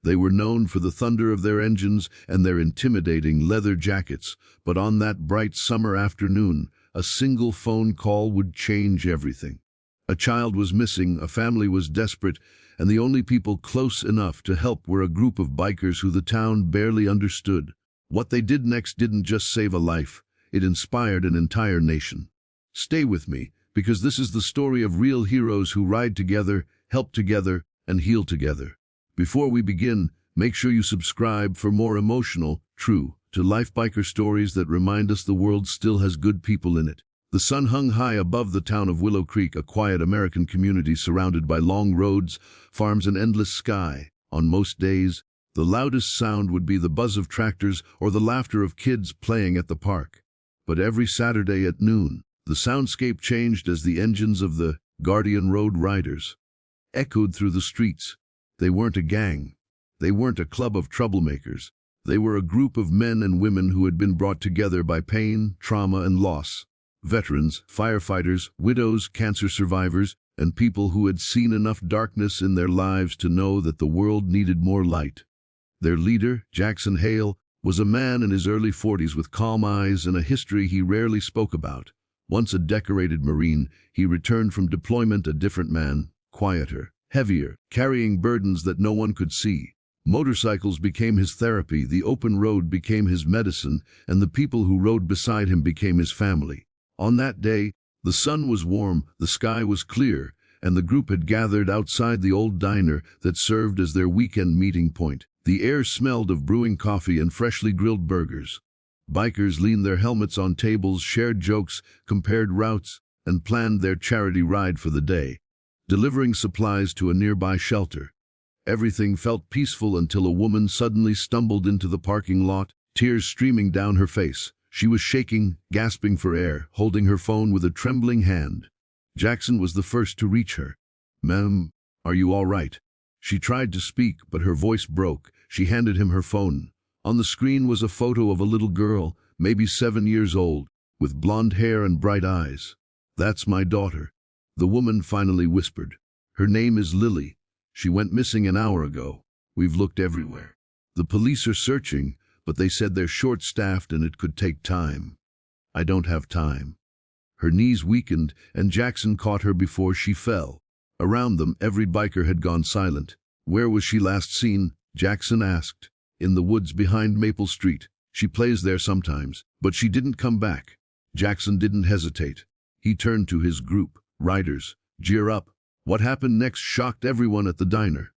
They were known for the thunder of their engines and their intimidating leather jackets, but on that bright summer afternoon, a single phone call would change everything. A child was missing, a family was desperate, and the only people close enough to help were a group of bikers who the town barely understood. What they did next didn't just save a life, it inspired an entire nation. Stay with me, because this is the story of real heroes who ride together, help together, and heal together. Before we begin, make sure you subscribe for more emotional, true-to-life biker stories that remind us the world still has good people in it. The sun hung high above the town of Willow Creek, a quiet American community surrounded by long roads, farms, and endless sky. On most days, the loudest sound would be the buzz of tractors or the laughter of kids playing at the park. But every Saturday at noon, the soundscape changed as the engines of the Guardian Road Riders echoed through the streets. They weren't a gang. They weren't a club of troublemakers. They were a group of men and women who had been brought together by pain, trauma, and loss. Veterans, firefighters, widows, cancer survivors, and people who had seen enough darkness in their lives to know that the world needed more light. Their leader, Jackson Hale, was a man in his early 40s with calm eyes and a history he rarely spoke about. Once a decorated Marine, he returned from deployment a different man, quieter, heavier, carrying burdens that no one could see. Motorcycles became his therapy, the open road became his medicine, and the people who rode beside him became his family. On that day, the sun was warm, the sky was clear, and the group had gathered outside the old diner that served as their weekend meeting point. The air smelled of brewing coffee and freshly grilled burgers. Bikers leaned their helmets on tables, shared jokes, compared routes, and planned their charity ride for the day, delivering supplies to a nearby shelter. Everything felt peaceful until a woman suddenly stumbled into the parking lot, tears streaming down her face. She was shaking, gasping for air, holding her phone with a trembling hand. Jackson was the first to reach her. "Ma'am, are you all right?" She tried to speak, but her voice broke. She handed him her phone. On the screen was a photo of a little girl, maybe 7 years old, with blonde hair and bright eyes. "That's my daughter," the woman finally whispered. "Her name is Lily. She went missing an hour ago. We've looked everywhere. The police are searching, but they said they're short-staffed and it could take time." "I don't have time." Her knees weakened, and Jackson caught her before she fell. Around them, every biker had gone silent. "Where was she last seen?" Jackson asked. "In the woods behind Maple Street. She plays there sometimes, but she didn't come back." Jackson didn't hesitate. He turned to his group. "Riders, gear up." What happened next shocked everyone at the diner.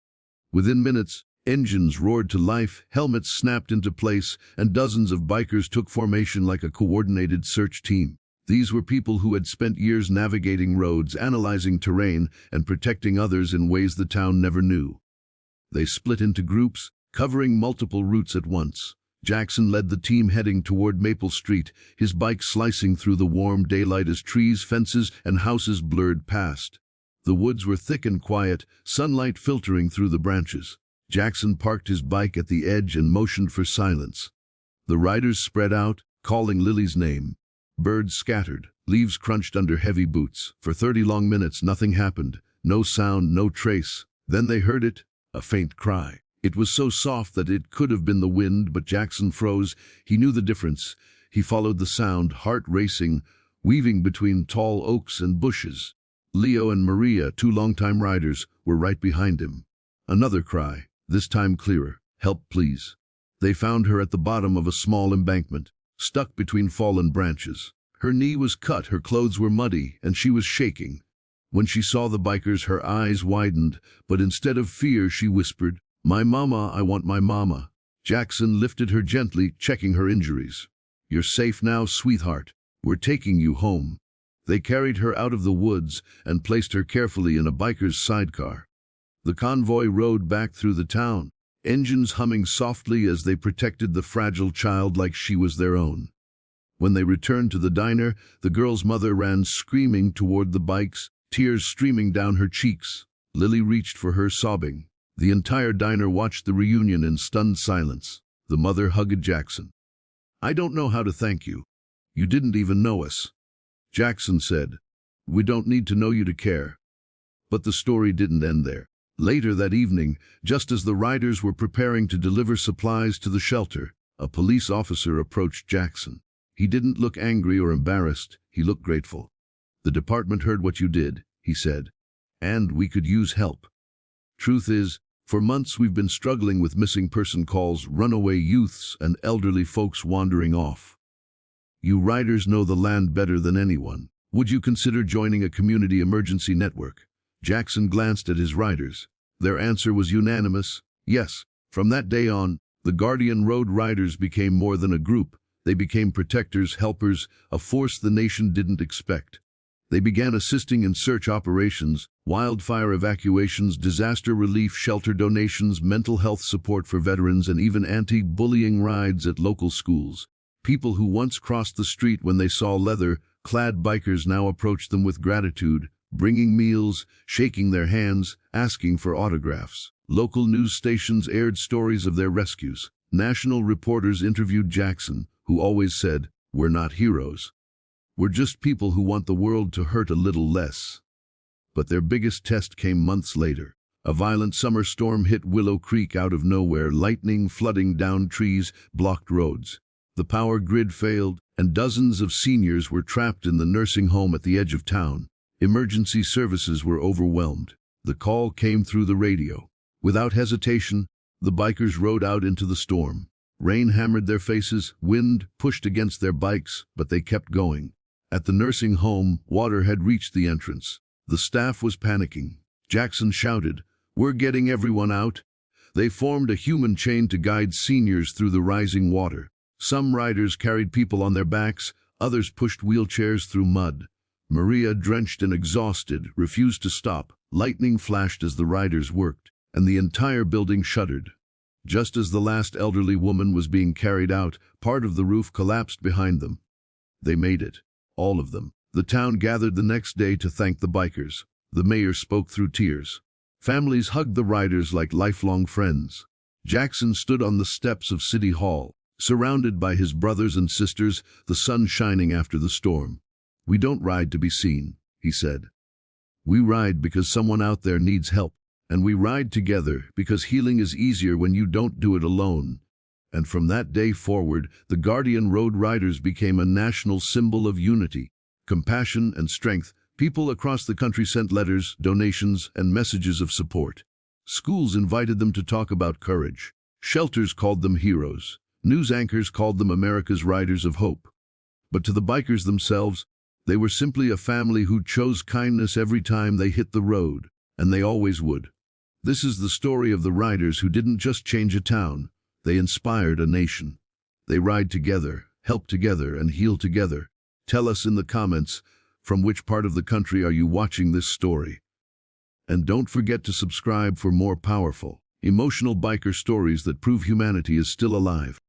Within minutes, engines roared to life, helmets snapped into place, and dozens of bikers took formation like a coordinated search team. These were people who had spent years navigating roads, analyzing terrain, and protecting others in ways the town never knew. They split into groups, covering multiple routes at once. Jackson led the team heading toward Maple Street, his bike slicing through the warm daylight as trees, fences, and houses blurred past. The woods were thick and quiet, sunlight filtering through the branches. Jackson parked his bike at the edge and motioned for silence. The riders spread out, calling Lily's name. Birds scattered, leaves crunched under heavy boots. For 30 long minutes nothing happened, no sound, no trace. Then they heard it, a faint cry. It was so soft that it could have been the wind, but Jackson froze. He knew the difference. He followed the sound, heart racing, weaving between tall oaks and bushes. Leo and Maria, 2 longtime riders, were right behind him. Another cry, this time clearer. "Help, please." They found her at the bottom of a small embankment, stuck between fallen branches. Her knee was cut, her clothes were muddy, and she was shaking. When she saw the bikers, her eyes widened, but instead of fear, she whispered, "My mama, I want my mama." Jackson lifted her gently, checking her injuries. "You're safe now, sweetheart. We're taking you home." They carried her out of the woods and placed her carefully in a biker's sidecar. The convoy rode back through the town, engines humming softly as they protected the fragile child like she was their own. When they returned to the diner, the girl's mother ran screaming toward the bikes, tears streaming down her cheeks. Lily reached for her, sobbing. The entire diner watched the reunion in stunned silence. The mother hugged Jackson. "I don't know how to thank you. You didn't even know us." Jackson said, "We don't need to know you to care." But the story didn't end there. Later that evening, just as the riders were preparing to deliver supplies to the shelter, a police officer approached Jackson. He didn't look angry or embarrassed, he looked grateful. "The department heard what you did," he said, "and we could use help. Truth is, for months we've been struggling with missing person calls, runaway youths, and elderly folks wandering off. You riders know the land better than anyone. Would you consider joining a community emergency network?" Jackson glanced at his riders. Their answer was unanimous, yes. From that day on, the Guardian Road Riders became more than a group. They became protectors, helpers, a force the nation didn't expect. They began assisting in search operations, wildfire evacuations, disaster relief, shelter donations, mental health support for veterans, and even anti-bullying rides at local schools. People who once crossed the street when they saw leather-clad bikers now approached them with gratitude, bringing meals, shaking their hands, asking for autographs. Local news stations aired stories of their rescues. National reporters interviewed Jackson, who always said, "We're not heroes. We're just people who want the world to hurt a little less." But their biggest test came months later. A violent summer storm hit Willow Creek out of nowhere. Lightning flooding down trees blocked roads. The power grid failed, and dozens of seniors were trapped in the nursing home at the edge of town. Emergency services were overwhelmed. The call came through the radio. Without hesitation, the bikers rode out into the storm. Rain hammered their faces, wind pushed against their bikes, but they kept going. At the nursing home, water had reached the entrance. The staff was panicking. Jackson shouted, "We're getting everyone out." They formed a human chain to guide seniors through the rising water. Some riders carried people on their backs, others pushed wheelchairs through mud. Maria, drenched and exhausted, refused to stop. Lightning flashed as the riders worked, and the entire building shuddered. Just as the last elderly woman was being carried out, part of the roof collapsed behind them. They made it. All of them. The town gathered the next day to thank the bikers. The mayor spoke through tears. Families hugged the riders like lifelong friends. Jackson stood on the steps of City Hall, surrounded by his brothers and sisters, the sun shining after the storm. "We don't ride to be seen," he said. "We ride because someone out there needs help. And we ride together because healing is easier when you don't do it alone." And from that day forward, the Guardian Road Riders became a national symbol of unity, compassion, and strength. People across the country sent letters, donations, and messages of support. Schools invited them to talk about courage. Shelters called them heroes. News anchors called them America's Riders of Hope. But to the bikers themselves, they were simply a family who chose kindness every time they hit the road, and they always would. This is the story of the riders who didn't just change a town, they inspired a nation. They ride together, help together, and heal together. Tell us in the comments, from which part of the country are you watching this story? And don't forget to subscribe for more powerful, emotional biker stories that prove humanity is still alive.